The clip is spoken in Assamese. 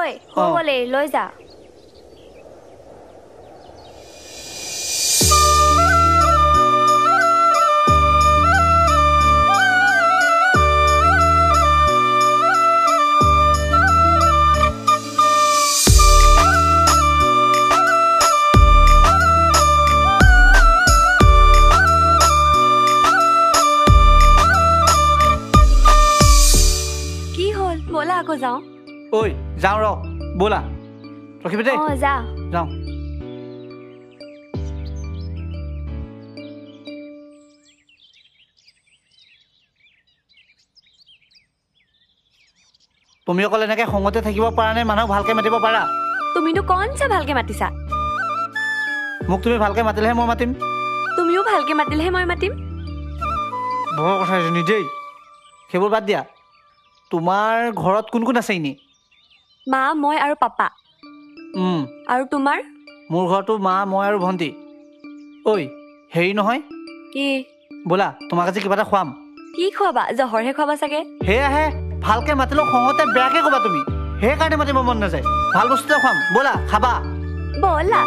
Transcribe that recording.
ঐ হৈ লৈ যা আকৌ যাও ঐ যাও ৰ বলা ৰখিবি দেই যা যাও তুমি অকল এনেকে খঙতে থাকিব পাৰা নে মানুহক ভালকে মাতিব পাৰা তুমিনো কনচা ভালকে মাতিছা মোক তুমি ভালকে মাতিলেহে মই মাতিম তুমিও ভালকে মাতিলেহে মই মাতিম বৰ কথা এজনী দেই সেইবোৰ বাদ দিয়া তোমাৰ ঘৰত কোন কোন আছে ইনি মা মই আৰু পাপা আৰু তোমাৰ মোৰ ঘৰতো মা মই আৰু ভণ্টি ঐ হেৰি নহয় কি ব'লা তোমাক আজি কিবা এটা খুৱাম কি খোৱাবা জহৰহে খোৱাবা চাগে হে আহে ভালকে মাতিলেও খঙতে বেয়াকে ক'বা তুমি সেইকাৰণে মাতিব মন নাযায় ভাল বস্তু এটা খুৱাম ব'লা খাবা ব'লা